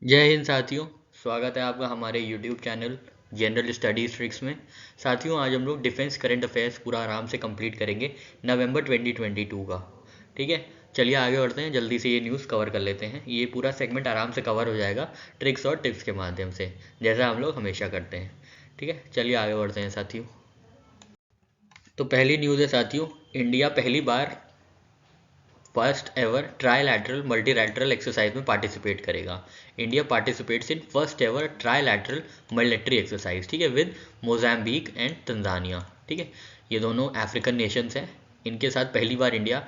जय हिंद साथियों। स्वागत है आपका हमारे YouTube channel general studies tricks में। साथियों, आज हम लोग डिफेंस करंट अफेयर्स पूरा आराम से कंप्लीट करेंगे नवंबर 2022 का। ठीक है, चलिए आगे बढ़ते हैं, जल्दी से ये न्यूज़ कवर कर लेते हैं। ये पूरा सेगमेंट आराम से कवर हो जाएगा ट्रिक्स और टिप्स के माध्यम से, जैसा हम लोग हमेशा करते हैं। ठीक है, चलिए आगे बढ़ते हैं साथियों। तो पहली न्यूज़ है साथियों, इंडिया पहली बार first ever trilateral multilateral exercise में पार्टिसिपेट करेगा। India participates in first ever trilateral military exercise, ठीक है, विद मोजाम्बिक एंड तंजानिया। ठीक है, ये दोनों अफ्रीकन नेशंस हैं, इनके साथ पहली बार India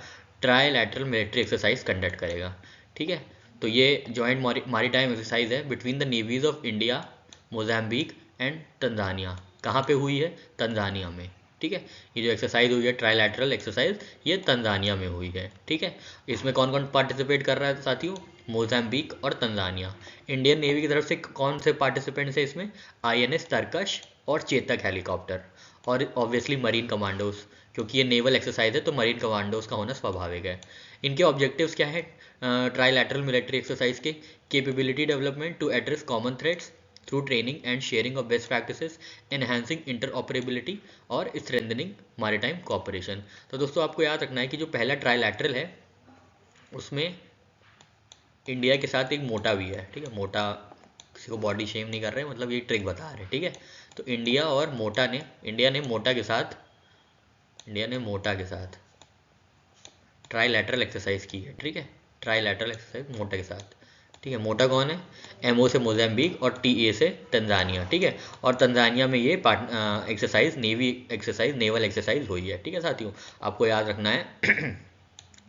trilateral military exercise conduct करेगा। ठीक है, तो ये जॉइंट मारीटाइम एक्सरसाइज है between the navies of India, Mozambique and Tanzania. कहाँ पे हुई है? तंजानिया में। ठीक है, ये जो एक्सरसाइज हुई है ट्राईलैटरल एक्सरसाइज, ये तंजानिया में हुई है। ठीक है, इसमें कौन कौन पार्टिसिपेट कर रहा है साथियों? मोजाम्बिक और तंजानिया। इंडियन नेवी की तरफ से कौन से पार्टिसिपेंट्स है इसमें? INS तरकश और चेतक हेलीकॉप्टर, और ऑब्वियसली मरीन कमांडोज, क्योंकि ये नेवल एक्सरसाइज है तो मरीन कमांडोज का होना स्वाभाविक है। इनके ऑब्जेक्टिव्स क्या है ट्राईलैटरल मिलिट्री एक्सरसाइज के? Capability development to address common threats through training and sharing of best practices, enhancing interoperability और स्ट्रेंथनिंग मैरीटाइम कोऑपरेशन। तो दोस्तों, आपको याद रखना है कि जो पहला ट्राईलैटरल है उसमें इंडिया के साथ एक मोटा भी है। ठीक है, मोटा किसी को बॉडी शेम नहीं कर रहे, मतलब ये ट्रिक बता रहे हैं। ठीक है, तो इंडिया ने मोटा के साथ ट्राईलैटरल एक्सरसाइज की है। ठीक है, ट्राईलैटरल एक्सरसाइज मोटा के साथ। ठीक है, मोटा कौन है? MO से मोजाम्बिक और TA से तंजानिया। ठीक है, और तंजानिया में ये एक्सरसाइज नेवल एक्सरसाइज हुई है। ठीक है साथियों, आपको याद रखना है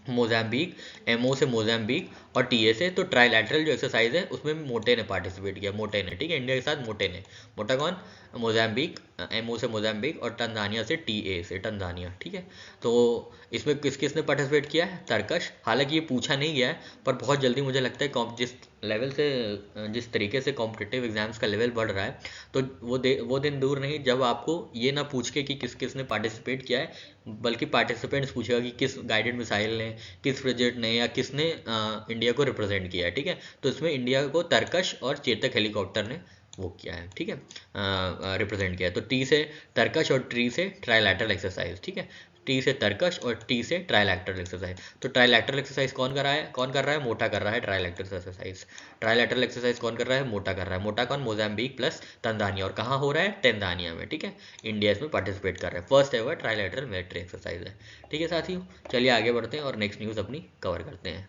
मोजाम्बिक, MO से मोजाम्बिक और TA से। तो ट्राईलैटरल जो एक्सरसाइज है उसमें मोटे ने पार्टिसिपेट किया, मोटे ने। ठीक है, इंडिया के साथ मोटे ने। मोटा कौन? मोजाम्बिक, MO से मोजाम्बिक और तंजानिया से TA से तंजानिया। ठीक है, तो इसमें किसने पार्टिसिपेट किया है? तरकश। हालांकि ये पूछा नहीं गया है, पर बहुत जल्दी मुझे लगता है जिस तरीके से कॉम्पिटिटिव एग्जाम्स का लेवल बढ़ रहा है, तो वो दिन दूर नहीं जब आपको ये ना पूछ के कि किसने पार्टिसिपेट किया है, बल्कि पार्टिसिपेंट्स पूछेगा कि किस गाइडेड मिसाइल ने, किस फ्रिगेट ने, या किसने इंडिया को रिप्रेजेंट किया है। ठीक है, तो इसमें इंडिया को तरकश और चेतक हेलीकॉप्टर ने वो किया है। ठीक है, रिप्रेजेंट किया है। तो टी से तरकश और ट्री से ट्राईलैटरल एक्सरसाइज। ठीक है, टी से तरकश और टी से ट्राईलैटरल एक्सरसाइज। तो ट्राईलैटरल एक्सरसाइज कौन कर रहा है? मोटा कर रहा है ट्राईलैटरल एक्सरसाइज। ट्राईलैटरल एक्सरसाइज कौन कर रहा है? मोटा कर रहा है। मोटा कौन? Mozambique plus Tanzania. और कहाँ हो रहा है? तंजानिया में। ठीक है, इंडिया इसमें पार्टिसिपेट कर रहा है। First ever trilateral military exercise है। ठीक है साथियों, चलिए आगे बढ़ते हैं और नेक्स्ट न्यूज़ अपनी कवर करते हैं।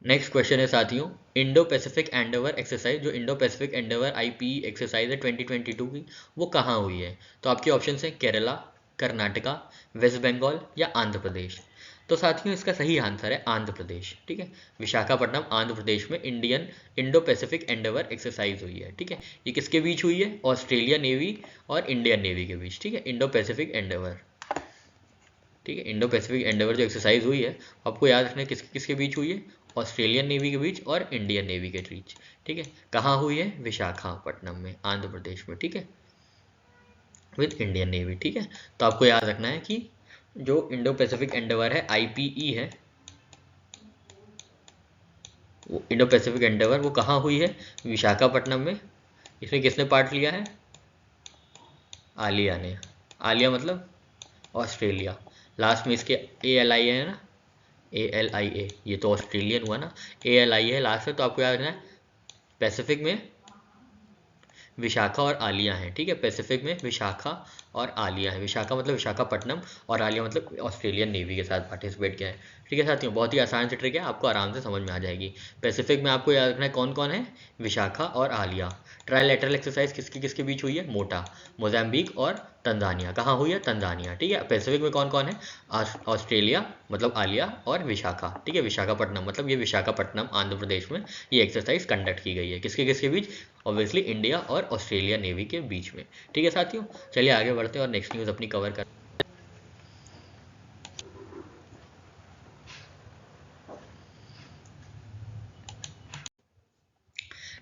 नेक्स्ट क्वेश्चन है साथियों, इंडो पैसिफिक एंडेवर एक्सरसाइज, जो Indo Pacific Endeavour IPE exercise है 2022 की, वो कहाँ हुई है? तो आपके ऑप्शन हैं केरला, कर्नाटका, वेस्ट बंगाल या आंध्र प्रदेश। तो साथियों, इसका सही आंसर है आंध्र प्रदेश। ठीक है, विशाखापट्टनम आंध्र प्रदेश में इंडो पैसिफिक एंडेवर एक्सरसाइज हुई है। ठीक है, ये किसके बीच हुई है? ऑस्ट्रेलिया नेवी और इंडियन नेवी के बीच। ठीक है, इंडो पैसिफिक एंडेवर। ठीक है, इंडो पैसिफिक एंडेवर जो एक्सरसाइज हुई है, आपको याद रखना है किसके बीच हुई है? ऑस्ट्रेलियन नेवी के बीच और इंडियन नेवी के बीच। ठीक है, कहाँ हुई है? विशाखापट्टनम में, आंध्र प्रदेश में। ठीक है, विद इंडियन नेवी। ठीक है, तो आपको याद रखना है कि जो इंडो पैसिफिक एंडेवर है, IPE है, वो इंडो पैसिफिक एंडेवर वो कहाँ हुई है? विशाखापट्टनम में। इसमें किसने पार्ट लिया है? आलिया ने। आलिया मतलब ऑस्ट्रेलिया। लास्ट में इसके ALI है ना, ALIA, ये तो ऑस्ट्रेलियन हुआ ना, ALIA है लास्ट में। तो आपको याद रखना है पैसिफिक में विशाखा और आलिया हैं। ठीक है, पैसिफिक में विशाखा और आलिया है। विशाखा मतलब विशाखापट्टनम और आलिया मतलब ऑस्ट्रेलियन नेवी के साथ पार्टिसिपेट किया है। ठीक है साथियों, बहुत ही आसान सी ट्रिक है, आपको आराम से समझ में आ जाएगी। पैसिफिक में आपको याद रखना है कौन कौन है? विशाखा और आलिया। ट्राईलैटरल एक्सरसाइज किसके किसके बीच हुई है? मोटा, मोजाम्बिक और तंजानिया। कहाँ हुई है? तंजानिया। ठीक है, पैसिफिक में कौन कौन है? ऑस्ट्रेलिया मतलब आलिया और विशाखा। ठीक है, विशाखापट्टनम मतलब ये विशाखापट्टनम आंध्र प्रदेश में ये एक्सरसाइज कंडक्ट की गई है। किसके किसके बीच? ऑब्वियसली इंडिया और ऑस्ट्रेलिया नेवी के बीच में। ठीक है साथियों, चलिए आगे बढ़ते हैं और नेक्स्ट न्यूज़ अपनी कवर कर।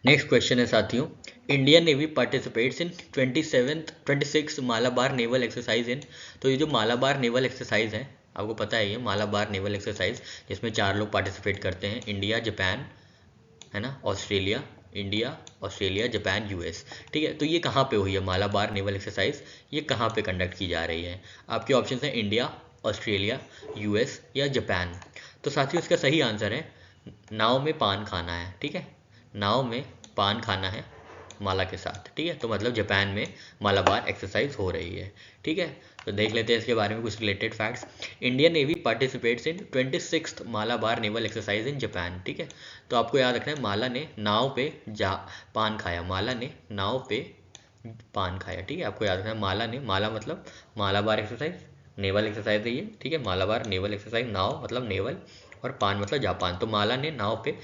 नेक्स्ट क्वेश्चन है साथियों, Indian navy participates in 26 Malabar naval exercise in. तो ये जो मालाबार नेवल एक्सरसाइज है, आपको पता है ये मालाबार नेवल एक्सरसाइज, जिसमें 4 लोग पार्टिसिपेट करते हैं, इंडिया, जापान, है ना, Australia, India, Australia, Japan, US. ठीक है, तो ये कहाँ पे हुई है मालाबार नेवल एक्सरसाइज, ये कहाँ पे कंडक्ट की जा रही है? आपके ऑप्शन है इंडिया, ऑस्ट्रेलिया, यूएस या जापान। तो साथियों इसका सही आंसर है नाव में पान खाना है। ठीक है, नाव में पान खाना है माला के साथ। ठीक है, तो मतलब जापान में मालाबार एक्सरसाइज हो रही है। ठीक है, तो देख लेते हैं इसके बारे में कुछ related facts. Indian navy participates in 26th Malabar naval exercise in Japan. ठीक है, तो आपको याद रखना है माला ने नाव पे जा पान खाया, माला ने नाव पे पान खाया। ठीक है, आपको याद रखना है माला ने, माला मतलब मालाबार एक्सरसाइज, नेवल एक्सरसाइज है ये। ठीक है, मालाबार नेवल एक्सरसाइज, नाव मतलब नेवल और पान मतलब जापान। तो माला ने नाव पे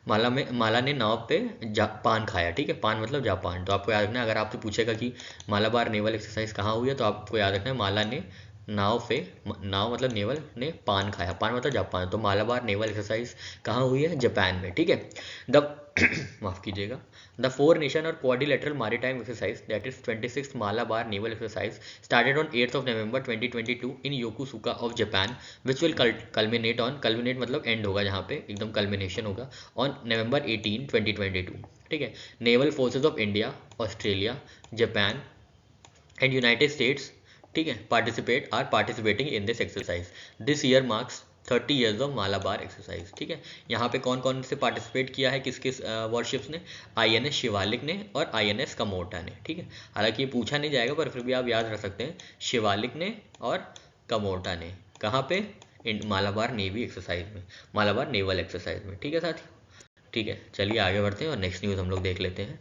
माला ने नाव पे पान खाया। ठीक है, पान मतलब जापान। तो आपको याद रखना है, अगर आपसे पूछेगा कि मालाबार नेवल एक्सरसाइज कहाँ हुई है, तो आपको याद रखना है माला ने नाव पे, नाव मतलब नेवल ने पान खाया, पान मतलब जापान। तो मालाबार नेवल एक्सरसाइज कहाँ हुई है? जापान में। ठीक है, द माफ कीजिएगा, द फोर नेशन और quadrilateral maritime exercise that is 26th Malabar naval exercise started on 8th of November 2022 in Yokosuka of Japan which will culminate on, culminate मतलब एंड होगा, जहाँ पे एकदम कल्मिनेशन होगा, ऑन November 18, 2022। ठीक है, naval forces of India, Australia, Japan and United states, ठीक है, participating in this exercise. This year marks 30 years of Malabar exercise. ठीक है, यहाँ पे कौन कौन से पार्टिसिपेट किया है, किस किस वॉरशिप्स ने? INS शिवालिक ने और INS कमोटा ने। ठीक है, हालांकि ये पूछा नहीं जाएगा पर फिर भी आप याद रख सकते हैं, शिवालिक ने और कमोटा ने। कहाँ पे? मालाबार नेवी एक्सरसाइज में, मालाबार नेवल एक्सरसाइज में। ठीक है साथियों, ठीक है, चलिए आगे बढ़ते हैं और नेक्स्ट न्यूज़ हम लोग देख लेते हैं।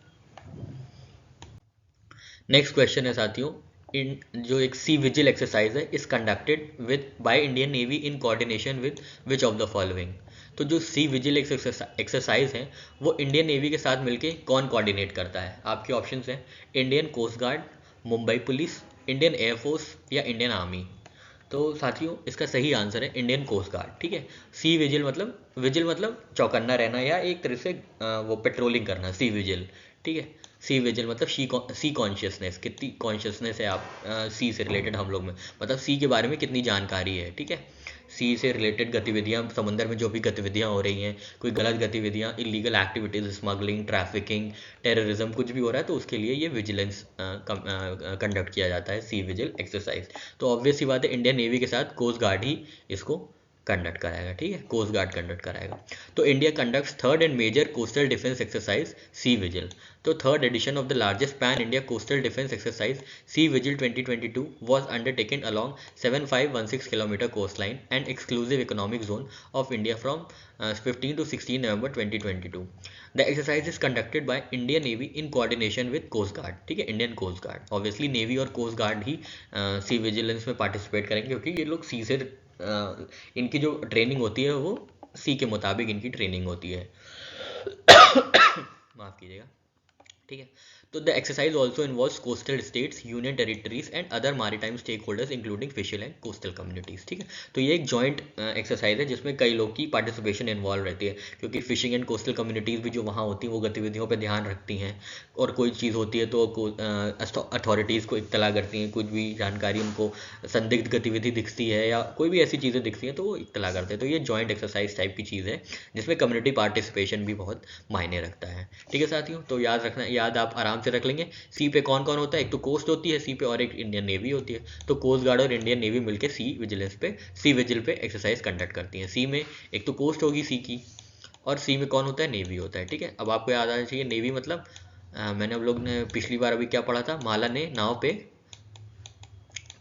नेक्स्ट क्वेश्चन है साथियों, इन जो एक सी विजिल एक्सरसाइज है is conducted with by Indian navy in coordination with which of the following. तो जो सी विजिल एक्सरसाइज है वो इंडियन नेवी के साथ मिलके कौन कोऑर्डिनेट करता है? आपके ऑप्शंस हैं Indian coast guard, Mumbai police, Indian air force या इंडियन आर्मी। तो साथियों इसका सही आंसर है इंडियन कोस्ट गार्ड। ठीक है, सी विजिल मतलब चौकन्ना रहना या एक तरह से वो पेट्रोलिंग करना, सी विजिल। ठीक है, सी विजिल मतलब सी कॉन्शियसनेस, कितनी कॉन्शियसनेस है आप सी से रिलेटेड हम लोग में, मतलब सी के बारे में कितनी जानकारी है। ठीक है, सी से रिलेटेड गतिविधियां, समंदर में जो भी गतिविधियां हो रही हैं, कोई गलत गतिविधियां, illegal activities, smuggling, trafficking, terrorism, कुछ भी हो रहा है तो उसके लिए ये विजिलेंस कंडक्ट किया जाता है, सी विजिल एक्सरसाइज। तो ऑब्वियस सी बात है इंडियन नेवी के साथ कोस्ट गार्ड ही इसको कंडक्ट कराएगा। ठीक है, कोस्ट गार्ड कंडक्ट कराएगा। तो India conducts third and major coastal defence exercise sea vigil. तो third edition of the largest pan India coastal defence exercise sea vigil 2022 was undertaken along 7516 km coastline and exclusive economic zone of India from 15 to 16 November 2022. The exercise is conducted by Indian Navy in coordination with Coast Guard. ठीक है, Indian coast guard, obviously navy और coast guard ही sea vigilance में participate करेंगे क्योंकि ये लोग सी से इनकी जो ट्रेनिंग होती है वो सी के मुताबिक इनकी ट्रेनिंग होती है। माफ़ कीजिएगा। ठीक है, तो the exercise also involves coastal states, union territories and other maritime stakeholders including fisher and coastal communities. ठीक है, तो ये एक जॉइंट एक्सरसाइज है जिसमें कई लोग की पार्टिसिपेशन इन्वॉल्व रहती है, क्योंकि फिशिंग एंड कोस्टल कम्युनिटीज़ भी जो वहाँ होती हैं वो गतिविधियों पर ध्यान रखती हैं, और कोई चीज़ होती है तो अथॉरिटीज़ को इत्तला करती हैं, कुछ भी जानकारी उनको संदिग्ध गतिविधि दिखती है या कोई भी ऐसी चीज़ें दिखती हैं तो वो इत्तला करते हैं। तो ये जॉइंट एक्सरसाइज टाइप की चीज़ है जिसमें कम्युनिटी पार्टिसिपेशन भी बहुत मायने रखता है। ठीक है साथियों, तो याद रखना, याद आप आराम से रख लेंगे। सी पे कौन कौन होता है? एक तो कोस्ट होती है सी पे और एक इंडियन नेवी होती है। तो कोस्ट गार्ड और इंडियन नेवी मिलकर सी विजिल पे एक्सरसाइज कंडक्ट करती हैं। सी में एक तो कोस्ट होगी सी की, और सी में कौन होता है? नेवी होता है। ठीक है, अब आपको याद आना चाहिए नेवी मतलब मैंने अब लोग ने पिछली बार अभी क्या पढ़ा था, माला ने नाव पे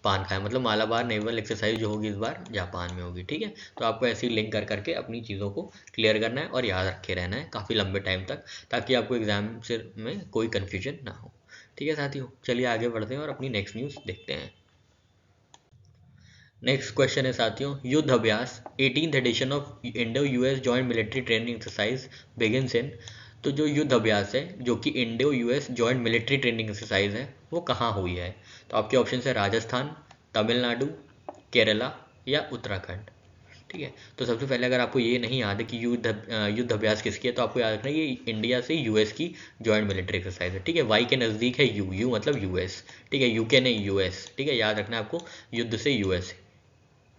पान खाया, मतलब मालाबार नेवल एक्सरसाइज जो होगी इस बार जापान में होगी। ठीक है, तो आपको ऐसे ही लिंक कर करके अपनी चीज़ों को क्लियर करना है और याद रखे रहना है काफ़ी लंबे टाइम तक, ताकि आपको एग्जाम से में कोई कन्फ्यूजन ना हो। ठीक है साथियों, चलिए आगे बढ़ते हैं और अपनी नेक्स्ट न्यूज़ देखते हैं। नेक्स्ट क्वेश्चन है साथियों, Yudh Abhyas 18th edition of Indo US joint military training exercise begins in. तो जो युद्ध अभ्यास है जो कि Indo US joint military training exercise है वो कहाँ हुई है? तो आपके ऑप्शन है राजस्थान, तमिलनाडु, केरला या उत्तराखंड। ठीक है, तो सबसे पहले अगर आपको ये नहीं याद है कि युद्ध अभ्यास किसकी है, तो आपको याद रखना है ये इंडिया से यूएस की जॉइंट मिलिट्री एक्सरसाइज है। ठीक है, वाई के नज़दीक है यू मतलब यूएस। ठीक है, यूके नहीं यूएस। ठीक है, याद रखना है आपको, युद्ध से यूएस।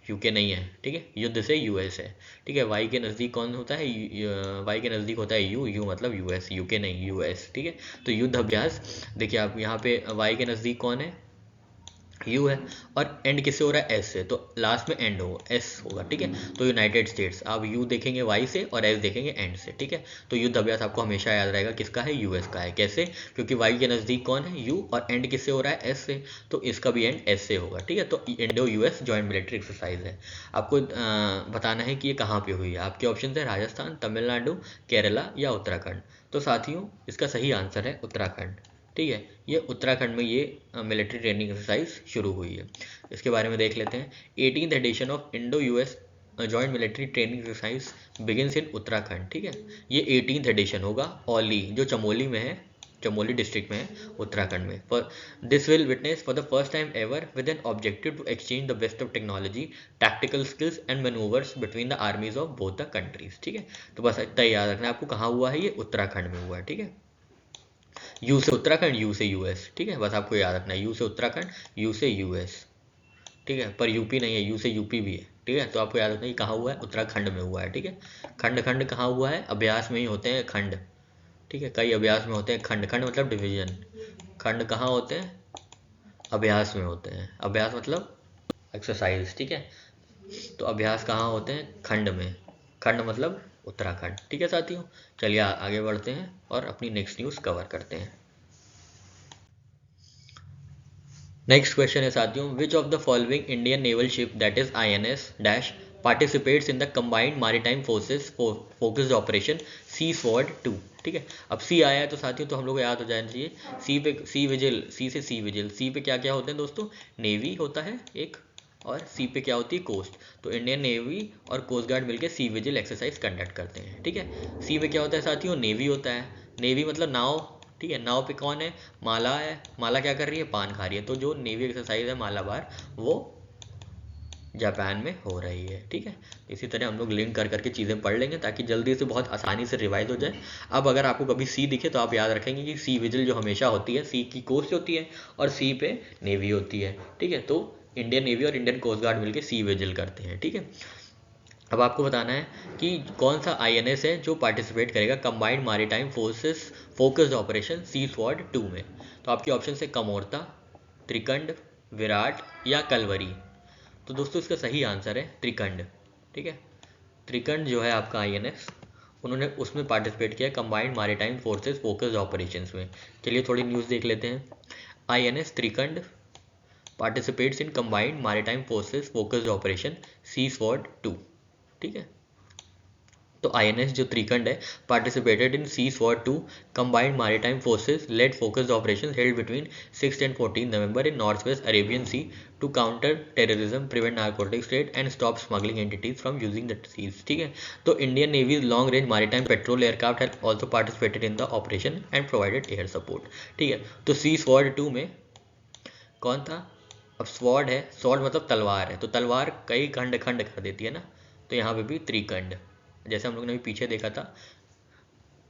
यूके नहीं है, ठीक है, युद्ध से यूएस है, ठीक है। वाई के नज़दीक कौन होता है, वाई के नज़दीक होता है यू मतलब यूएस, यूके नहीं यूएस, ठीक है। तो युद्ध अभ्यास, देखिए आप यहाँ पे वाई के नज़दीक कौन है, यू है, और एंड किससे हो रहा है, एस से, तो लास्ट में एंड होगा, एस होगा, ठीक है। तो यूनाइटेड स्टेट्स, आप यू देखेंगे वाई से और एस देखेंगे एंड से, ठीक है। तो युद्ध अभ्यास आपको हमेशा याद रहेगा किसका है, यूएस का है। कैसे, क्योंकि वाई के नज़दीक कौन है, यू, और एंड किससे हो रहा है, एस से, तो इसका भी एंड एस से होगा, ठीक है। तो Indo US joint military exercise है। आपको बताना है कि ये कहाँ पे हुई है। आपके ऑप्शन है राजस्थान, तमिलनाडु, केरला या उत्तराखंड। तो साथियों इसका सही आंसर है उत्तराखंड, ठीक है। ये उत्तराखंड में ये मिलिट्री ट्रेनिंग एक्सरसाइज शुरू हुई है। इसके बारे में देख लेते हैं। 18th edition of Indo US joint military training exercise begins in Uttarakhand, ठीक है। ये 18th एडिशन होगा, औली जो चमोली में है, चमोली डिस्ट्रिक्ट में है, उत्तराखंड में। For this will witness for the first time ever with an objective to exchange the best of technology, tactical skills and manoeuvres between the armies of both the countries, ठीक है। तो बस इतना याद रखना है आपको, कहाँ हुआ है, ये उत्तराखंड में हुआ है, ठीक है। यू से उत्तराखंड, यू से यूएस, ठीक है, बस आपको याद रखना है, यू से उत्तराखंड, यू से यूएस, ठीक है। पर यूपी नहीं है, यू से यूपी भी है, ठीक है। तो आपको याद रखना है कहाँ हुआ है, उत्तराखंड में हुआ है, ठीक है। खंड खंड कहाँ हुआ है, अभ्यास में ही होते हैं खंड, ठीक है। कई अभ्यास में होते हैं खंड, खंड मतलब डिवीजन, खंड कहाँ होते हैं, अभ्यास में होते हैं, अभ्यास मतलब एक्सरसाइज, ठीक है। तो अभ्यास कहाँ होते हैं, खंड में, खंड मतलब उत्तराखंड, ठीक है साथियों। चलिए आगे बढ़ते हैं और अपनी नेक्स्ट न्यूज़ कवर करते हैं। नेक्स्ट क्वेश्चन है साथियों, which of the following Indian naval ship that is INS dash participates in the combined maritime forces focused operation sea sword 2, ठीक है। अब सी आया है तो साथियों तो हम लोग को याद हो जाना चाहिए, सी पे सी विजिल, सी से सी विजिल, सी पे क्या क्या होते हैं दोस्तों, नेवी होता है एक, और सी पे क्या होती है, कोस्ट। तो इंडियन नेवी और कोस्ट गार्ड मिलकर सी विजिल एक्सरसाइज कंडक्ट करते हैं, ठीक है। सी पे क्या होता है साथियों, नेवी होता है, नेवी मतलब नाव, ठीक है। नाव पे कौन है, माला है, माला क्या कर रही है, पान खा रही है। तो जो नेवी एक्सरसाइज है मालाबार, वो जापान में हो रही है, ठीक है। इसी तरह हम लोग लिंक कर करके चीज़ें पढ़ लेंगे ताकि जल्दी से बहुत आसानी से रिवाइज हो जाए। अब अगर आपको कभी सी दिखे तो आप याद रखेंगे कि सी विजिल जो हमेशा होती है, सी की कोस्ट होती है और सी पे नेवी होती है, ठीक है। तो इंडियन नेवी और इंडियन कोस्ट गार्ड मिलकर सी विजिल करते हैं, ठीक है। अब आपको बताना है कि कौन सा आईएनएस है जो पार्टिसिपेट करेगा combined maritime forces focused operation sea sword 2 में। तो आपके ऑप्शन है कमोर्ता, त्रिकंड, विराट या कलवरी। तो दोस्तों इसका सही आंसर है त्रिकंड, ठीक है। त्रिकंड जो है आपका आईएनएस, उन्होंने उसमें पार्टिसिपेट किया combined maritime forces focused operations में। चलिए थोड़ी न्यूज़ देख लेते हैं। INS Trikand participates in combined maritime forces focused operation sea sword 2, ठीक है। तो आईएनएस जो त्रिकंड है participated in sea sword 2 combined maritime forces led focused operation held between 6 and 14 November in north west Arabian sea to counter terrorism, prevent narcotics trade and stop smuggling entities from using the seize, ठीक है। तो Indian navy's long range maritime patrol aircraft have also participated in the operation and provided air support, ठीक है। तो सी sword 2 में कौन था, अब स्वॉर्ड है, स्वॉर्ड मतलब तलवार है, तो तलवार कई खंड खंड कर देती है ना, तो यहाँ पे भी त्रिकंड, जैसे हम लोग ने भी पीछे देखा था।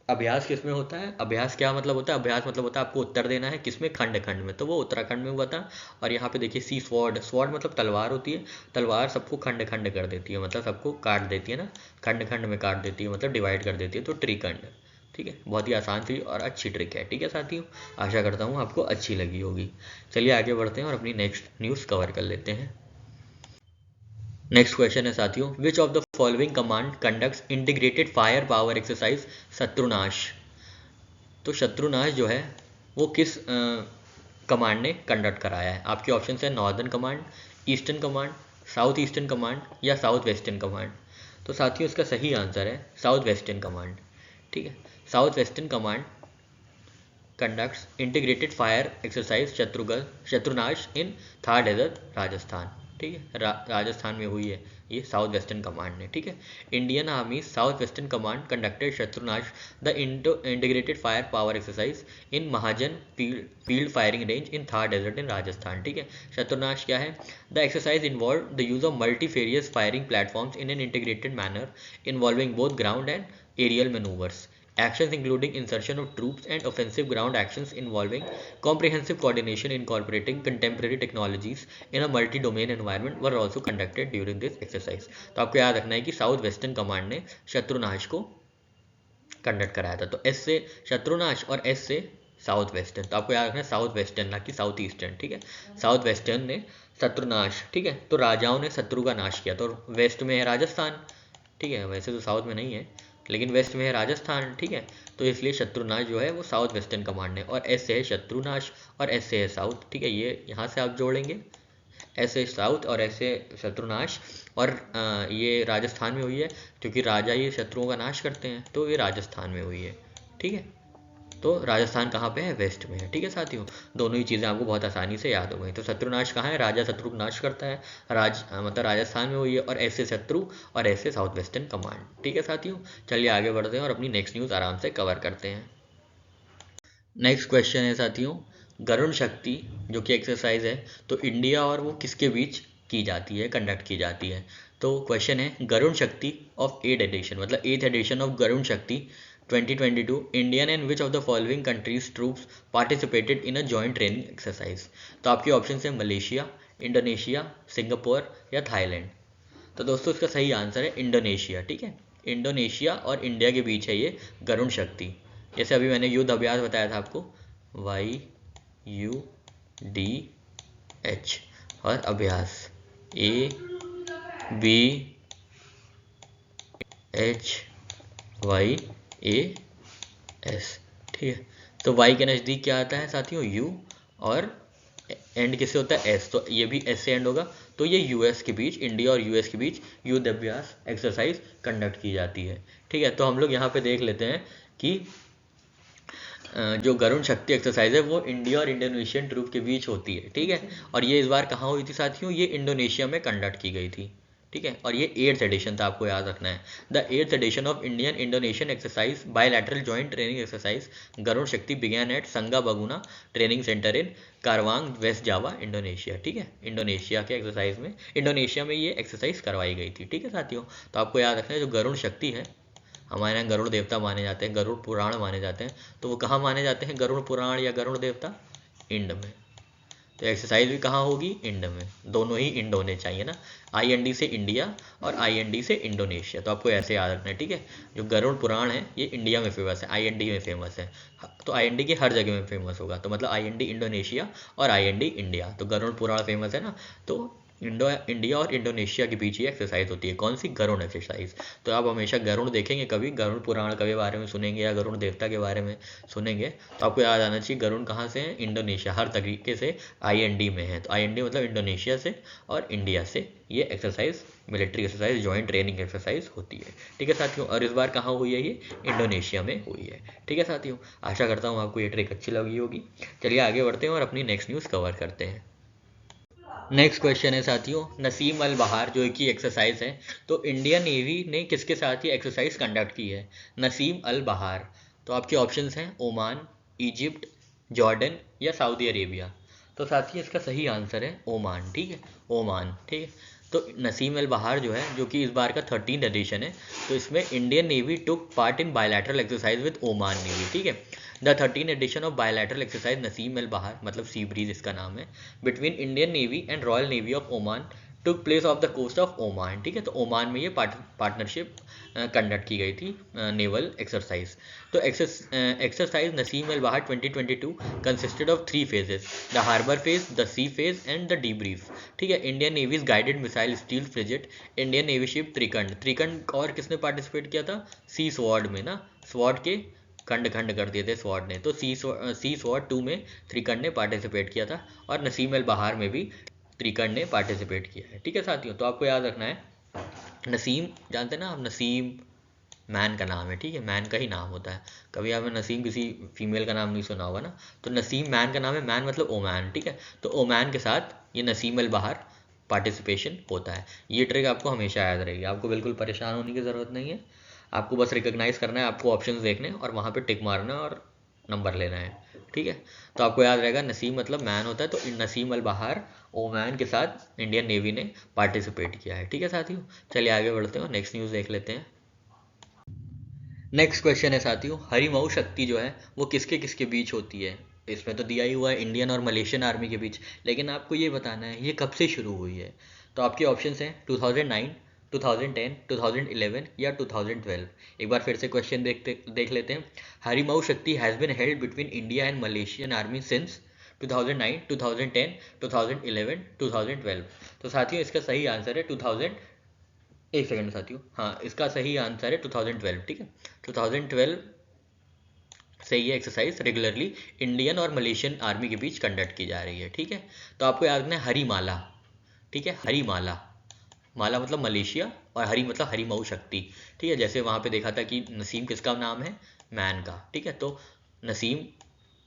अभ्यास किस में होता है, अभ्यास क्या मतलब होता है, अभ्यास मतलब होता है आपको उत्तर देना है किसमें, खंड खंड में, तो वो उत्तराखंड में हुआ था। और यहाँ पे देखिए सी स्वॉर्ड, स्वॉर्ड मतलब तलवार होती है, तलवार सबको खंड खंड कर देती है, मतलब सबको काट देती है ना, खंड खंड में काट देती है मतलब डिवाइड कर देती है, तो त्रिकंड, ठीक है। बहुत ही आसान सी और अच्छी ट्रिक है, ठीक है साथियों। आशा करता हूँ आपको अच्छी लगी होगी। चलिए आगे बढ़ते हैं और अपनी नेक्स्ट न्यूज़ कवर कर लेते हैं। नेक्स्ट क्वेश्चन है साथियों, which of the following command conducts integrated fire power exercise Shatrunash. तो शत्रुनाश जो है वो किस कमांड ने कंडक्ट कराया है। आपके ऑप्शन है northern command, eastern command, south eastern command या साउथ वेस्टर्न कमांड। तो साथियों इसका सही आंसर है साउथ वेस्टर्न कमांड, ठीक है। South western command conducts integrated fire exercise Shatrunash in Thar desert Rajasthan, ठीक है। राजस्थान में हुई है ये साउथ वेस्टर्न कमांड ने, ठीक है। Indian army south western command conducted Shatrunash the integrated fire power exercise in Mahajan field firing range in Thar desert in Rajasthan, ठीक है। शत्रुनाश क्या है, the exercise involve the use of multifarious firing platforms in an integrated manner involving both ground and aerial manoeuvres Actions including insertion of troops and offensive ground actions involving comprehensive coordination incorporating contemporary technologies in a multi-domain environment were also conducted during this exercise. तो आपको याद रखना है कि south western command ने शत्रुनाश को conduct कराया था। तो एस से शत्रुनाश और एस से साउथ वेस्टर्न। तो आपको याद रखना है साउथ वेस्टर्न ना कि साउथ ईस्टर्न, ठीक है। साउथ वेस्टर्न ने शत्रुनाश, ठीक है। तो राजाओं ने शत्रु का नाश किया। तो वेस्ट में है राजस्थान, ठीक है, वैसे तो साउथ में नहीं है लेकिन वेस्ट में है राजस्थान, ठीक है। तो इसलिए शत्रुनाश जो है वो साउथ वेस्टर्न कमांड है, और एस से है शत्रुनाश और एस से है साउथ, ठीक है। ये यहाँ से आप जोड़ेंगे, एस से साउथ और एस से शत्रुनाश, और ये राजस्थान में हुई है क्योंकि राजा ये शत्रुओं का नाश करते हैं, तो ये राजस्थान में हुई है, ठीक है। तो राजस्थान कहाँ पे है? वेस्ट में है, ठीक है साथियों। दोनों ही चीज़ें आपको बहुत आसानी से याद हो गई। तो शत्रुनाश कहाँ है? राजा शत्रु का नाश करता है, मतलब राजस्थान में हुई है, और ऐसे शत्रु और ऐसे साउथ वेस्टर्न कमांड, ठीक है साथियों। चलिए आगे बढ़ते हैं और अपनी नेक्स्ट न्यूज़ आराम से कवर करते हैं। नेक्स्ट क्वेश्चन है साथियों, गरुड़ शक्ति जो कि एक्सरसाइज है, तो इंडिया और वो किसके बीच की जाती है, कंडक्ट की जाती है। तो क्वेश्चन है गरुड़ शक्ति ऑफ 8th एडिशन, मतलब 8th एडिशन ऑफ गरुड़ शक्ति 2022, Indian and which of the following countries troops participated in a joint training exercise. तो आपके ऑप्शन है मलेशिया, इंडोनेशिया, सिंगापुर या थाईलैंड। तो दोस्तों इसका सही आंसर है इंडोनेशिया, ठीक है। इंडोनेशिया और इंडिया के बीच है ये गरुड़ शक्ति। जैसे अभी मैंने युद्ध अभ्यास बताया था आपको, YUDH, और अभ्यास ABHYAS, ठीक है। तो Y के नज़दीक क्या आता है साथियों? U, और एंड किससे होता है? S, तो ये भी S से एंड होगा। तो ये US के बीच, इंडिया और US के बीच युद्ध अभ्यास एक्सरसाइज कंडक्ट की जाती है, ठीक है। तो हम लोग यहाँ पे देख लेते हैं कि जो गरुड़ शक्ति एक्सरसाइज है वो इंडिया और इंडोनेशियन ट्रूप के बीच होती है, ठीक है। और ये इस बार कहाँ हुई थी साथियों? ये इंडोनेशिया में कंडक्ट की गई थी, ठीक है। और ये 8th एडिशन था, आपको याद रखना है। The 8th edition of Indian Indonesian exercise bilateral joint training exercise Garud Shakti began at Sangga Buana training centre in Karawang, west Java, Indonesia, ठीक है। इंडोनेशिया के एक्सरसाइज में, इंडोनेशिया में ये एक्सरसाइज करवाई गई थी, ठीक है साथियों। तो आपको याद रखना है जो गरुड़ शक्ति है, हमारे यहाँ गरुड़ देवता माने जाते हैं, गरुड़ पुराण माने जाते हैं, तो वो कहाँ माने जाते हैं गरुड़ पुराण या गरुड़ देवता? इंड में। तो एक्सरसाइज भी कहाँ होगी? इंड में। दोनों ही इंड होने चाहिए ना, IND से इंडिया और IND से इंडोनेशिया। तो आपको ऐसे याद रखना है, ठीक है। जो गरुड़ पुराण है ये इंडिया में फेमस है, IND में फेमस है, तो IND की हर जगह में फेमस होगा, तो मतलब IND इंडोनेशिया और IND इंडिया। तो गरुड़ पुराण फेमस है ना, तो इंडिया और इंडोनेशिया के बीच ही एक्सरसाइज होती है। कौन सी? गरुड़ एक्सरसाइज। तो आप हमेशा गरुड़ देखेंगे, कभी गरुड़ पुराण के बारे में सुनेंगे या गरुड़ देवता के बारे में सुनेंगे, तो आपको याद आना चाहिए गरुड़ कहाँ से है? इंडोनेशिया, हर तरीके से IND में है। तो IND मतलब इंडोनेशिया से और इंडिया से ये exercise, military exercise, joint training exercise होती है, ठीक है साथियों। और इस बार कहाँ हुई है? ये इंडोनेशिया में हुई है, ठीक है साथियों। आशा करता हूँ आपको ये ट्रिक अच्छी लगी होगी। चलिए आगे बढ़ते हैं और अपनी नेक्स्ट न्यूज़ कवर करते हैं। नेक्स्ट क्वेश्चन है साथियों, नसीम अल बहार जो कि एक्सरसाइज है, तो इंडियन नेवी ने किसके साथ ये एक्सरसाइज कंडक्ट की है? नसीम अल बहार। तो आपके ऑप्शंस हैं ओमान, इजिप्ट, जॉर्डन या सऊदी अरेबिया। तो साथियों इसका सही आंसर है ओमान, ठीक है, ओमान, ठीक है। तो नसीम अल बहार जो है, जो कि इस बार का 13th एडिशन है, तो इसमें Indian navy took part in bilateral exercise with Oman navy, ठीक है। The 13th edition of bilateral exercise Naseem Al Bahr, मतलब सी ब्रीज इसका नाम है, between Indian navy and royal navy of Oman took place off the coast of Oman, ठीक है। तो Oman में ये पार्टनरशिप कंडक्ट की गई थी, नेवल एक्सरसाइज। तो exercise Naseem Al Bahr 2022 consisted of 3 phases, the harbour phase, the sea phase and the debrief, ठीक है। Indian navy's guided missile stealth frigate, Indian navy ship Trikand, Trikand और किसने पार्टिसिपेट किया था? सी स्वॉर्ड में ना, स्वॉर्ड के खंड खंड कर दिए थे स्वॉर्ड ने, तो सी स्वॉर्ड 2 में त्रिकंड ने पार्टिसिपेट किया था, और नसीम अल बहार में भी त्रिकंड ने पार्टिसिपेट किया है, ठीक है साथियों। तो आपको याद रखना है, नसीम जानते हैं ना आप, नसीम मैन का नाम है, ठीक है, मैन का ही नाम होता है। कभी आपने नसीम किसी फीमेल का नाम नहीं सुना होगा ना, तो नसीम मैन का नाम है, मैन मतलब ओमान, ठीक है। तो ओमान के साथ ये नसीम अल बहार पार्टिसिपेशन होता है। ये ट्रिक आपको हमेशा याद रहेगी, आपको बिल्कुल परेशान होने की ज़रूरत नहीं है। आपको बस रिकॉग्नाइज करना है, आपको ऑप्शंस देखने और वहाँ पे टिक मारना है और नंबर लेना है, ठीक है। तो आपको याद रहेगा नसीम मतलब मैन होता है, तो नसीम अल बहार ओमान के साथ इंडियन नेवी ने पार्टिसिपेट किया है, ठीक है साथियों। चलिए आगे बढ़ते हैं और नेक्स्ट न्यूज़ देख लेते हैं। नेक्स्ट क्वेश्चन है साथियों, हरिमऊ शक्ति जो है वो किसके किसके बीच होती है। इसमें तो दिया ही हुआ है इंडियन और मलेशियन आर्मी के बीच, लेकिन आपको ये बताना है ये कब से शुरू हुई है। तो आपके ऑप्शंस हैं 2009, 2010, 2011 या 2012। एक बार फिर से क्वेश्चन देख लेते हैं। हरिमऊ शक्ति has been held between India and Malaysian army since 2009, 2010, 2011, 2012। तो साथियों इसका सही आंसर है 2000। एक सेकंड साथियों, हाँ इसका सही आंसर है 2012। ठीक है, 2012 से ये एक्सरसाइज रेगुलरली इंडियन और मलेशियन आर्मी के बीच कंडक्ट की जा रही है। ठीक है, तो आपको याद रखना है हरिमाला। ठीक है, हरिमाला, माला मतलब मलेशिया और हरी मतलब हरिमऊ शक्ति। ठीक है, जैसे वहाँ पे देखा था कि नसीम किसका नाम है, मैन का। ठीक है, तो नसीम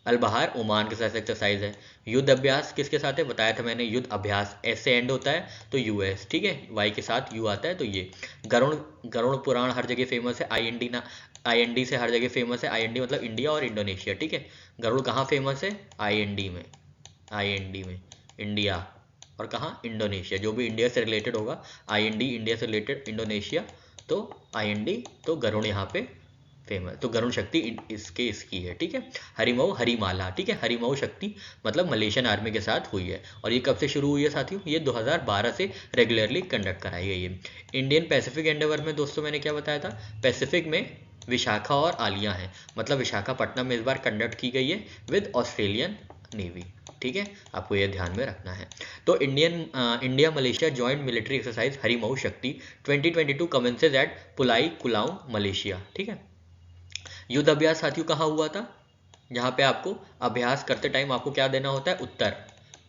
अल बहार ओमान के साथ एक्सरसाइज है। युद्ध अभ्यास किसके साथ है, बताया था मैंने, युद्ध अभ्यास एस से एंड होता है तो यूएस। ठीक है, वाई के साथ यू आता है तो ये। गरुण, गरुण पुराण हर जगह फेमस है, आईएनडी ना, आईएनडी से हर जगह फेमस है। आईएनडी मतलब इंडिया और इंडोनेशिया। ठीक है, गरुड़ कहाँ फेमस है, आईएनडी में, आईएनडी में इंडिया, और कहाँ, इंडोनेशिया। जो भी इंडिया से रिलेटेड होगा, आईएनडी इंडिया से रिलेटेड, इंडोनेशिया तो आईएनडी, तो गरुड़ यहाँ पे फेमस, तो गरुण शक्ति इसकी है। ठीक है, हरिमऊ हरिमाला। ठीक है, हरिमऊ शक्ति मतलब मलेशियन आर्मी के साथ हुई है। और ये कब से शुरू हुई है साथियों, ये 2012 से रेगुलरली कंडक्ट कराई गई है। इंडियन पैसिफिक एंडेवर में दोस्तों मैंने क्या बताया था, पैसिफिक में विशाखा और आलिया हैं, मतलब विशाखापट्टनम में इस बार कंडक्ट की गई है विद ऑस्ट्रेलियन नेवी। ठीक है, आपको यह ध्यान में रखना है। तो India Malaysia joint military exercise Harimau शक्ति 2022 कमेंसेज एट पुलाई कुलाऊ मलेशिया। ठीक है, युद्ध अभ्यास साथियों कहाँ हुआ था, जहाँ पे आपको अभ्यास करते टाइम आपको क्या देना होता है, उत्तर,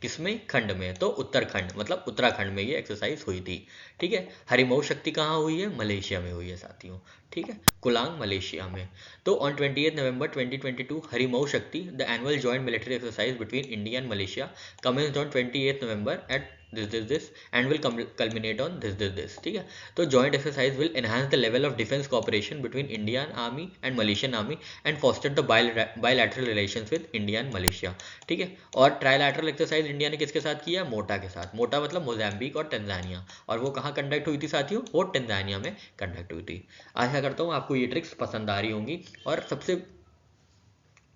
किसमें, खंड में, तो उत्तराखंड मतलब उत्तराखंड में ये एक्सरसाइज हुई थी। ठीक है, हरिमऊ शक्ति कहाँ हुई है, मलेशिया में हुई है साथियों। ठीक है, कुलांग मलेशिया में। तो on 28 November 2022 Harimau Shakti the annual joint military exercise between India and Malaysia commenced on 28 November at this and will culminate on this। ठीक है, तो joint exercise will enhance the level of defense cooperation between Indian Army and Malaysian Army and foster the bilateral relations with India and Malaysia। ठीक है, और trilateral exercise India ने किसके साथ किया, मोटा के साथ। मोटा मतलब मोजाम्बिक और तंजानिया, और वो कहाँ कंडक्ट हुई थी साथियों, वो तंजानिया में कंडक्ट हुई थी। आशा करता हूँ आपको ये ट्रिक्स पसंद आ रही होंगी, और सबसे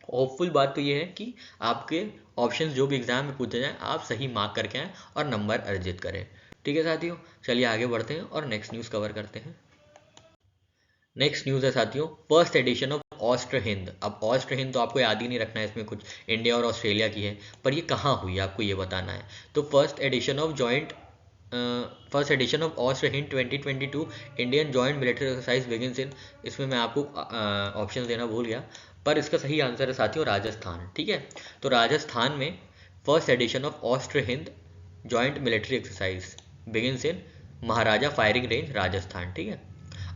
होपफुल बात तो ये है कि आपके ऑप्शंस जो भी एग्जाम में पूछे जाएं आप सही मार्क करके आएँ और नंबर अर्जित करें। ठीक है साथियों, चलिए आगे बढ़ते हैं और नेक्स्ट न्यूज़ कवर करते हैं। नेक्स्ट न्यूज़ है साथियों, फर्स्ट एडिशन ऑफ ऑस्ट्र हिंद। अब ऑस्ट्र हिंद तो आपको याद ही नहीं रखना है, इसमें कुछ इंडिया और ऑस्ट्रेलिया की है, पर ये कहाँ हुई है आपको ये बताना है। तो first edition of AustraHind 2022 Indian joint military exercise begins in, इसमें मैं आपको ऑप्शन देना भूल गया, पर इसका सही आंसर है साथियों राजस्थान। ठीक है, तो राजस्थान में first edition of AustraHind joint military exercise begins in Maharaja firing range Rajasthan. ठीक है,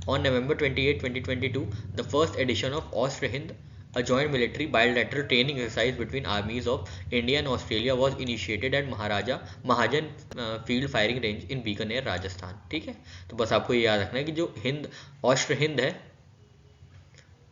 on November 28, 2022 the first edition of Austria Hind, a joint military bilateral training exercise between armies of India and Australia was initiated at Mahajan field firing range इन बीकानेर राजस्थान। ठीक है, तो बस आपको ये याद रखना है कि जो हिंद ऑस्ट्र हिंद है,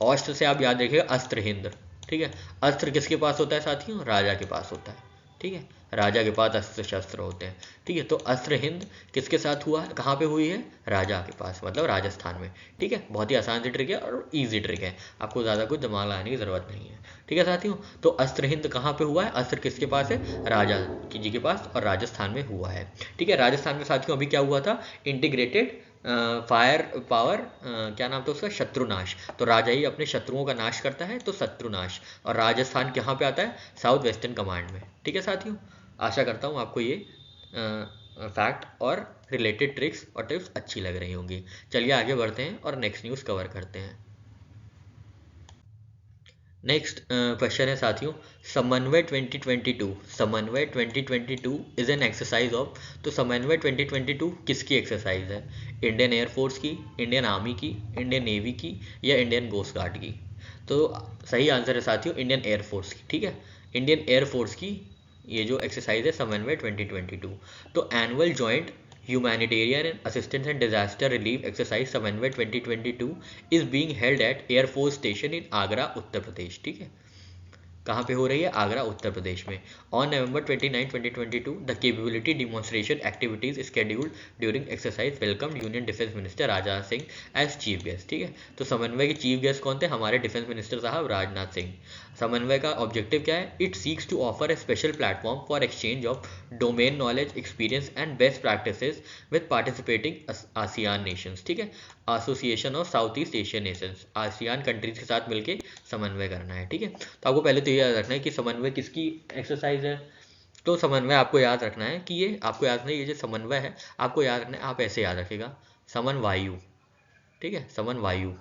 ऑस्ट्र से आप याद रखिएगा अस्त्र हिंद। ठीक है, अस्त्र किसके पास होता है साथियों, राजा के पास होता है। ठीक है, राजा के पास अस्त्र शस्त्र होते हैं। ठीक है, तो अस्त्र हिंद किसके साथ हुआ है, कहाँ पे हुई है, राजा के पास मतलब राजस्थान में। ठीक है, बहुत ही आसान सी ट्रिक है और इजी ट्रिक है, आपको ज़्यादा कुछ दिमाग लगाने की ज़रूरत नहीं है। ठीक है साथियों, तो अस्त्र हिंद कहाँ पे हुआ है, अस्त्र किसके पास है, राजा जी के पास, और राजस्थान में हुआ है। ठीक है, राजस्थान में साथियों अभी क्या हुआ था, इंटीग्रेटेड फायर पावर, क्या नाम था उसका, शत्रुनाश। तो राजा ही अपने शत्रुओं का नाश करता है, तो शत्रुनाश। और राजस्थान कहाँ पे आता है, साउथ वेस्टर्न कमांड में। ठीक है साथियों, आशा करता हूँ आपको ये फैक्ट और रिलेटेड ट्रिक्स और टिप्स अच्छी लग रही होंगी। चलिए आगे बढ़ते हैं और नेक्स्ट न्यूज़ कवर करते हैं। नेक्स्ट क्वेश्चन है साथियों, समन्वय 2022, समन्वय 2022 इज एन एक्सरसाइज ऑफ। तो समन्वय 2022 किसकी एक्सरसाइज है, इंडियन एयरफोर्स की, इंडियन आर्मी की, इंडियन नेवी की, या इंडियन कोस्ट गार्ड की। तो सही आंसर है साथियों इंडियन एयरफोर्स की। ठीक है, इंडियन एयरफोर्स की ये जो एक्सरसाइज है समन्वय 2022। तो annual joint Humanitarian Assistance and Disaster Relief Exercise समन्वय 2022 is being held at Air Force Station in Agra Uttar प्रदेश। ठीक है, कहाँ पे हो रही है? आगरा, उत्तर प्रदेश में। On November 29, 2022 the capability demonstration activities scheduled during exercise welcomed union defence minister Rajnath Singh as chief guest. ठीक है, तो समन्वय के चीफ गेस्ट कौन थे? हमारे डिफेंस मिनिस्टर साहब राजनाथ सिंह। समन्वय का ऑब्जेक्टिव क्या है? It seeks to offer a special platform for exchange of domain knowledge, experience and best practices with participating ASEAN nations. ठीक है, association of south east Asian nations, ASEAN countries के साथ मिलकर समन्वय करना है। ठीक है, तो आपको पहले तो ये याद रखना है कि समन्वय किसकी एक्सरसाइज है। तो समन्वय आपको याद रखना है कि ये आपको याद नहीं, ये जो समन्वय है आपको याद रखना है, आप ऐसे याद रखेगा समन वायु। ठीक है, समन वायु।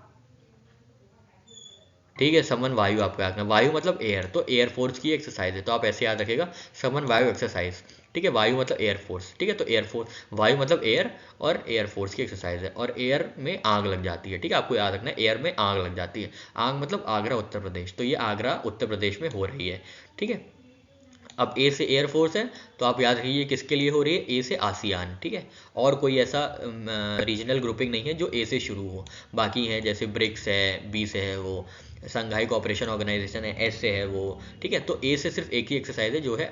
ठीक है, समन वायु आपको याद रखना, वायु मतलब एयर, तो एयरफोर्स की एक्सरसाइज है, तो आप ऐसे याद रखेगा समन वायु एक्सरसाइज। ठीक है, वायु मतलब एयरफोर्स। ठीक है, तो एयरफोर्स, वायु मतलब एयर और एयरफोर्स की एक्सरसाइज है, और एयर में आग लग जाती है। ठीक है, आपको याद रखना है एयर में आग लग जाती है। आग मतलब आगरा, उत्तर प्रदेश, तो ये आगरा उत्तर प्रदेश में हो रही है। ठीक है, अब ए से एयरफोर्स है, तो आप याद रखिए किसके लिए हो रही है? ए से आसियान। ठीक है, और कोई ऐसा रीजनल ग्रुपिंग नहीं है जो ए से शुरू हो। बाकी है जैसे ब्रिक्स है, बी से है वो संघाई कोऑपरेशन ऑर्गेनाइजेशन है, एस से है वो। ठीक है, तो ए से सिर्फ एक ही एक्सरसाइज है जो है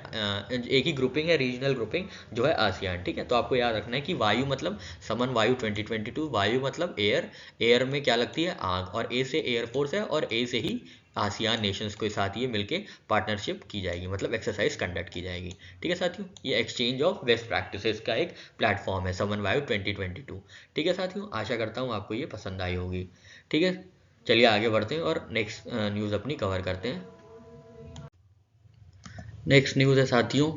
एक ही ग्रुपिंग है, रीजनल ग्रुपिंग जो है आसियान। ठीक है, तो आपको याद रखना है कि वायु मतलब समन वायु 2022, वायु मतलब एयर, एयर में क्या लगती है? आग, और ए से एयरफोर्स है, और ए से ही आसियान नेशंस के साथ ये मिलके पार्टनरशिप की जाएगी, मतलब एक्सरसाइज कंडक्ट की जाएगी। ठीक है साथियों, ये एक्सचेंज ऑफ बेस्ट प्रैक्टिसेस का एक प्लेटफॉर्म है समन्वय 2022। ठीक है साथियों, आशा करता हूँ आपको ये पसंद आई होगी। ठीक है, चलिए आगे बढ़ते हैं और नेक्स्ट न्यूज़ अपनी कवर करते हैं। नेक्स्ट न्यूज़ है साथियों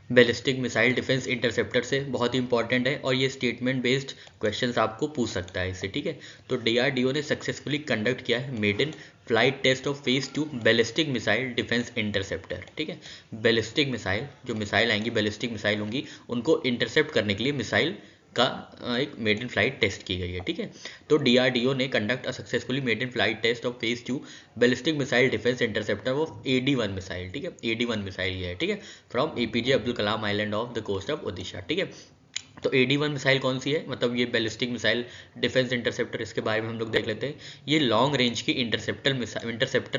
बैलिस्टिक मिसाइल डिफेंस इंटरसेप्टर से, बहुत ही इंपॉर्टेंट है और ये स्टेटमेंट बेस्ड क्वेश्चंस आपको पूछ सकता है इससे। ठीक है, तो डीआरडीओ ने सक्सेसफुली कंडक्ट किया है maiden flight test of phase 2 ballistic missile defence interceptor. ठीक है, बैलिस्टिक मिसाइल, जो मिसाइल आएंगी बैलिस्टिक मिसाइल होंगी, उनको इंटरसेप्ट करने के लिए मिसाइल का एक मेड इन फ्लाइट टेस्ट की गई है। ठीक है, तो डीआरडीओ ने conduct a successfully made in flight test of phase 2 ballistic missile defence interceptor of AD-1 missile. ठीक है, AD-1 मिसाइल ये है। ठीक है, from APJ Abdul Kalam island off the coast of Odisha. ठीक है, तो AD-1 मिसाइल कौन सी है? मतलब ये बैलिस्टिक मिसाइल डिफेंस इंटरसेप्टर, इसके बारे में हम लोग देख लेते हैं। ये लॉन्ग रेंज की इंटरसेप्टर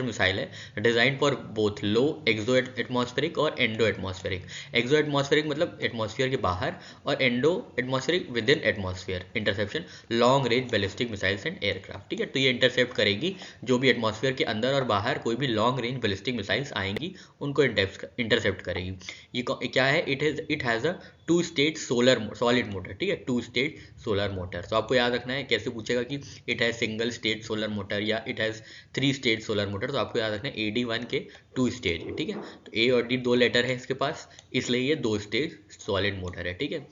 मिसाइल है, design for both low exo atmospheric और एंडो एटमॉस्फेरिक। एक्सो एटमॉस्फेरिक मतलब एटमॉस्फेयर के बाहर, और endo atmospheric within atmosphere interception long range ballistic missiles and aircraft. ठीक है, तो ये इंटरसेप्ट करेगी जो भी एटमॉस्फेयर के अंदर और बाहर कोई भी लॉन्ग रेंज बैलिस्टिक मिसाइल्स आएंगी, उनको इंटरसेप्ट करेगी। ये क्या है? It has a 2 stage solid motor. ठीक है, 2 स्टेज सोलर मोटर। तो आपको याद रखना है, कैसे पूछेगा कि it has single stage solar motor या it has 3 stage solar motor, तो आपको याद रखना है AD-1 के 2 स्टेज है। ठीक है, तो A और D 2 लेटर है इसके पास, इसलिए ये 2 स्टेज सॉलिड मोटर है। ठीक है,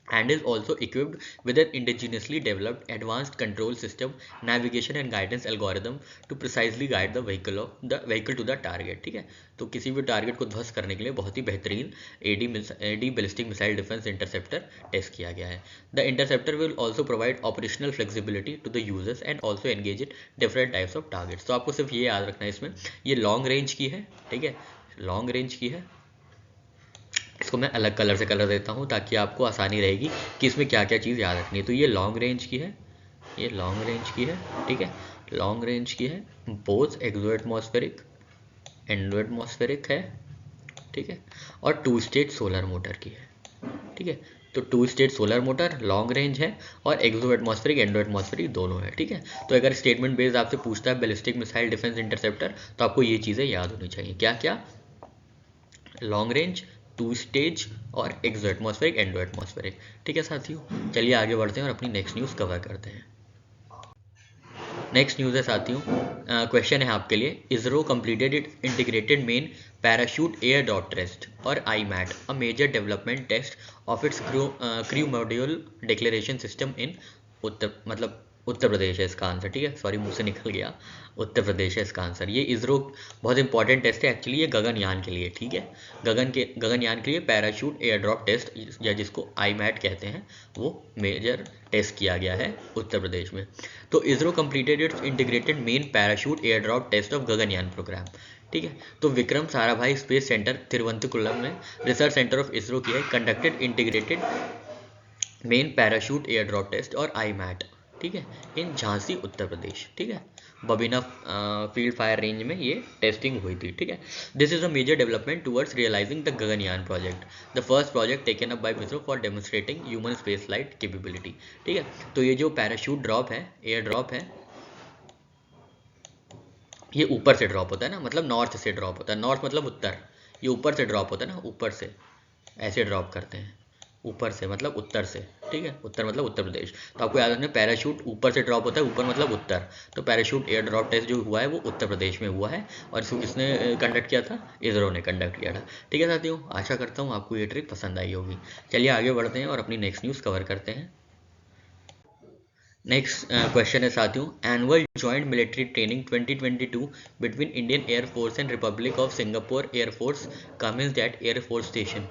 and is also equipped with an indigenously developed advanced control system, navigation and guidance algorithm to precisely guide the vehicle to the target। ठीक है, तो किसी भी टारगेट को ध्वस्त करने के लिए बहुत ही बेहतरीन AD ballistic missile defence interceptor test किया गया है। The interceptor will also provide operational flexibility to the users and also engage in different types of targets. तो आपको सिर्फ ये याद रखना है इसमें, ये लॉन्ग रेंज की है। ठीक है, लॉन्ग रेंज की है, इसको मैं अलग कलर से कलर देता हूँ ताकि आपको आसानी रहेगी कि इसमें क्या क्या चीज़ याद रखनी है। तो ये लॉन्ग रेंज की है, ये लॉन्ग रेंज की है। ठीक है, लॉन्ग रेंज की है, both exo atmospheric endo atmospheric है। ठीक है, और 2 स्टेज सोलर मोटर की है। ठीक है, तो 2 stage solar motor long range है, और एक्सो एटमॉस्फेरिक एंडो एटमॉस्फेरिक दोनों है। ठीक है, तो अगर स्टेटमेंट बेस्ड आपसे पूछता है बैलिस्टिक मिसाइल डिफेंस इंटरसेप्टर, तो आपको ये चीज़ें याद होनी चाहिए। क्या क्या? लॉन्ग रेंज, 2 स्टेज, और एक्सो एटमॉस्फेरिक एंडो एटमॉस्फेरिक। ठीक है साथियों, चलिए आगे बढ़ते हैं और अपनी नेक्स्ट न्यूज़ कवर करते हैं। नेक्स्ट न्यूज़ है साथियों, क्वेश्चन है आपके लिए, ISRO completed it integrated main parachute air drop test और IMAT a major development test of its crew module declaration system in Uttar Pradesh है इसका आंसर। ठीक है, सॉरी मुंह से निकल गया, उत्तर प्रदेश है इसका आंसर। ये इसरो बहुत इंपॉर्टेंट टेस्ट है एक्चुअली, ये गगनयान के लिए। ठीक है, गगनयान के लिए पैराशूट एयर ड्रॉप टेस्ट या जिसको IMAT कहते हैं, वो मेजर टेस्ट किया गया है उत्तर प्रदेश में। तो ISRO completed its integrated main parachute air drop test of Gaganyaan programme. ठीक है, तो विक्रम साराभाई स्पेस सेंटर तिरुवनंतपुरम में रिसर्च सेंटर ऑफ इसरो की है conducted integrated main parachute air drop test और IMAT ठीक है, इन झांसी उत्तर प्रदेश। ठीक है, बबीना फील्ड फायर रेंज में ये टेस्टिंग हुई थी। ठीक है, this is a major development towards realising the Gaganyaan project, the first project taken up by ISRO for demonstrating human space flight capability. ठीक है, तो ये जो पैराशूट ड्रॉप है, एयर ड्रॉप है, ये ऊपर से ड्रॉप होता है ना, मतलब नॉर्थ से ड्रॉप होता है, नॉर्थ मतलब उत्तर, ये ऊपर से ड्रॉप होता है ना, ऊपर से ऐसे ड्रॉप करते हैं, ऊपर से मतलब उत्तर से। ठीक है, उत्तर मतलब उत्तर प्रदेश। तो आपको याद रखना, पैराशूट ऊपर से ड्रॉप होता है, ऊपर मतलब उत्तर। तो पैराशूट एयर ड्रॉप टेस्ट जो हुआ है वो उत्तर प्रदेश में हुआ है, और इसको किसने कंडक्ट किया था? इसरो ने कंडक्ट किया था। ठीक है साथियों, आशा करता हूँ आपको ये ट्रिक पसंद आई होगी। चलिए आगे बढ़ते हैं और अपनी नेक्स्ट न्यूज़ कवर करते हैं। नेक्स्ट क्वेश्चन है साथियों, annual joint military training 2022 between Indian air force and republic of Singapore air force commenced at air force station.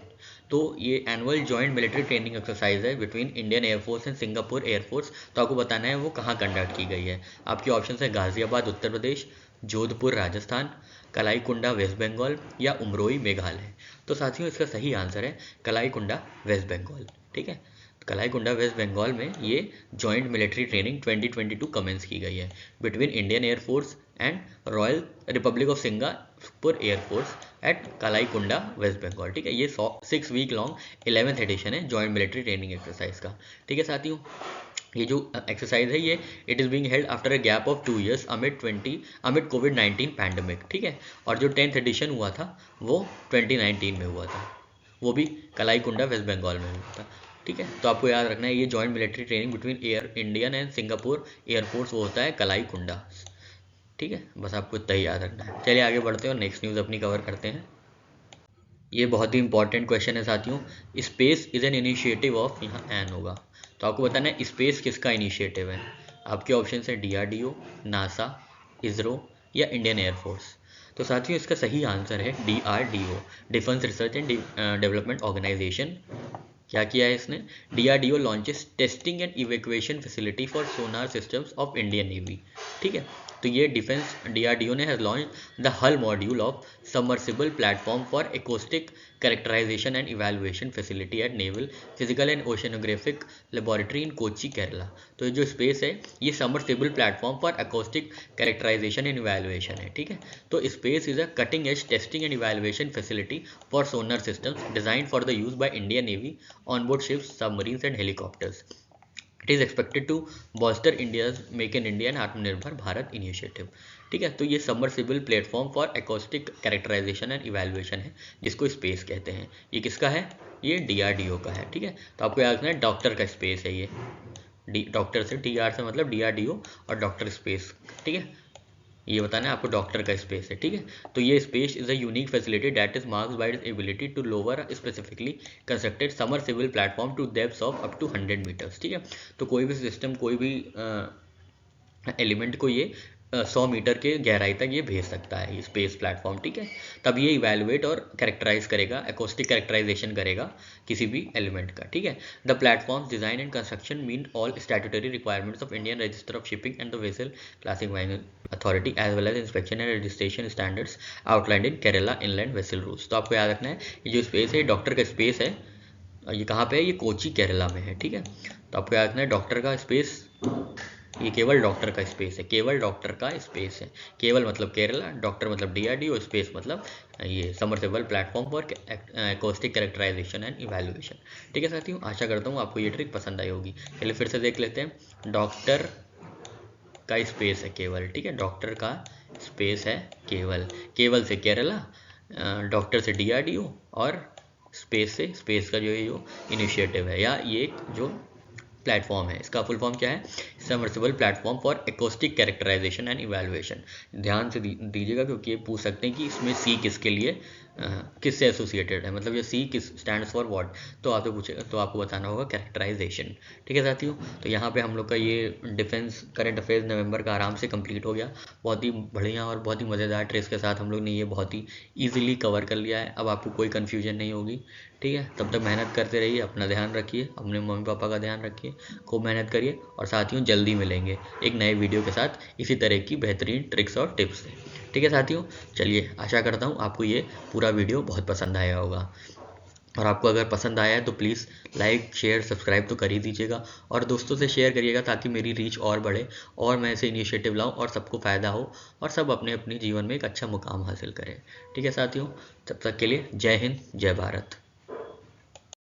तो ये annual joint military training exercise है between Indian air force and Singapore air force. तो आपको बताना है वो कहाँ कंडक्ट की गई है। आपके ऑप्शन है गाजियाबाद उत्तर प्रदेश, जोधपुर राजस्थान, कलाईकुंडा वेस्ट बंगाल या उमरोई मेघालय। तो साथियों इसका सही आंसर है कलाईकुंडा वेस्ट बंगाल। ठीक है, कलाईकुंडा वेस्ट बंगाल में ये जॉइंट मिलिट्री ट्रेनिंग 2022 कमेंस की गई है between Indian air force and royal republic of Singapore air force at Kalaikunda west Bengal. ठीक है, ये 6 वीक लॉन्ग 11th एडिशन है जॉइंट मिलिट्री ट्रेनिंग एक्सरसाइज का। ठीक है साथियों, ये जो एक्सरसाइज है ये it is being held after a gap of 2 years amid COVID nineteen. ठीक है, और जो 10th एडिशन हुआ था वो 2019 में हुआ था, वो भी कलाईकुंडा वेस्ट बंगाल में हुआ था। ठीक है, तो आपको याद रखना है ये joint military training between air Indian and Singapore air force वो होता है कलाईकुंडा। ठीक है, बस आपको इतना ही याद रखना है। चलिए आगे बढ़ते हैं और नेक्स्ट न्यूज़ अपनी कवर करते हैं। ये बहुत ही इंपॉर्टेंट क्वेश्चन है साथियों, space is an initiative of, यहाँ एन होगा, तो आपको बताना है स्पेस किसका इनिशिएटिव है। आपके ऑप्शन है डीआरडीओ, नासा, इसरो या इंडियन एयरफोर्स। तो साथियों इसका सही आंसर है DRDO, defence research and development organisation. क्या किया है इसने? DRDO launches testing and evacuation facility for sonar systems of Indian navy. ठीक है, तो ये डिफेंस डीआरडीओ ने has launch the hull module of submersible platform for acoustic characterisation and evaluation facility at naval physical and oceanographic laboratory in Kochi Kerala. तो ये जो space है ये submersible platform for acoustic characterisation and evaluation है। ठीक है, तो SPACE is a cutting edge testing and evaluation facility for sonar systems designed for the use by Indian navy on board ships, submarines and helicopters. It is expected to bolster India's Make in India and आत्मनिर्भर Bharat initiative. ठीक है, तो ये submersible platform for acoustic characterisation and evaluation है जिसको space कहते हैं। ये किसका है? ये डीआरडीओ का है। ठीक है, तो आपको याद रखना है डॉक्टर का स्पेस है ये, डॉक्टर से टीआर से मतलब डीआरडीओ और डॉक्टर स्पेस। ठीक है, ये बताना है आपको डॉक्टर का स्पेस है। ठीक है, तो ये SPACE is a unique facility that is marked by its ability to lower specifically constructed submersible platform to depth of up to 100 metres. ठीक है, तो कोई भी सिस्टम कोई भी एलिमेंट को ये 100 मीटर के गहराई तक ये भेज सकता है, ये स्पेस प्लेटफॉर्म। ठीक है, तब ये इवैल्यूएट और कैरेक्टराइज करेगा, एकॉस्टिक कैरेक्टराइजेशन करेगा किसी भी एलिमेंट का। ठीक है, the platform design and construction meet all statutory requirements of Indian register of shipping and the vessel classifying authority as well as inspection and registration standards outlined in Kerala inland vessel rules. तो आपको याद रखना है ये जो space है doctor का space है, ये कहाँ पे है? ये कोची केरला में है। ठीक है, तो आपको याद रखना है डॉक्टर का स्पेस, ये केवल डॉक्टर का स्पेस है, केवल डॉक्टर का स्पेस है। केवल मतलब केरला, डॉक्टर मतलब डीआरडीओ, स्पेस मतलब ये submersible platform for acoustic characterisation and evaluation. ठीक है साथियों, आशा करता हूँ आपको ये ट्रिक पसंद आई होगी। चलिए फिर से देख लेते हैं, डॉक्टर का स्पेस है केवल। ठीक है, डॉक्टर का स्पेस है केवल, केवल से केरला, डॉक्टर से डीआरडीओ और स्पेस से, स्पेस का जो है जो इनिशिएटिव है या ये जो प्लेटफॉर्म है, इसका फुल फॉर्म क्या है? Submersible platform for acoustic characterisation and evaluation. ध्यान से दीजिएगा क्योंकि ये पूछ सकते हैं कि इसमें सी किसके लिए किससे एसोसिएटेड है, मतलब ये सी किस स्टैंड्स फॉर व्हाट, तो आपसे पूछेगा तो आपको बताना होगा कैरेक्टराइजेशन। ठीक है साथियों, तो यहाँ पे हम लोग का ये डिफेंस करंट अफेयर्स नवंबर का आराम से कंप्लीट हो गया। बहुत ही बढ़िया और बहुत ही मज़ेदार ट्रिक्स के साथ हम लोग ने ये बहुत ही ईजिली कवर कर लिया है। अब आपको कोई कन्फ्यूजन नहीं होगी। ठीक है, तब तक मेहनत करते रहिए, अपना ध्यान रखिए, अपने मम्मी पापा का ध्यान रखिए, खूब मेहनत करिए और साथियों जल्दी मिलेंगे एक नए वीडियो के साथ इसी तरह की बेहतरीन ट्रिक्स और टिप्स से। ठीक है साथियों, चलिए आशा करता हूँ आपको ये पूरा वीडियो बहुत पसंद आया होगा। और आपको अगर पसंद आया है तो प्लीज़ लाइक शेयर सब्सक्राइब तो कर ही दीजिएगा, और दोस्तों से शेयर करिएगा ताकि मेरी रीच और बढ़े और मैं ऐसे इनिशिएटिव लाऊं और सबको फ़ायदा हो और सब अपने अपने जीवन में एक अच्छा मुकाम हासिल करें। ठीक है साथियों, तब तक के लिए जय हिंद, जय भारत।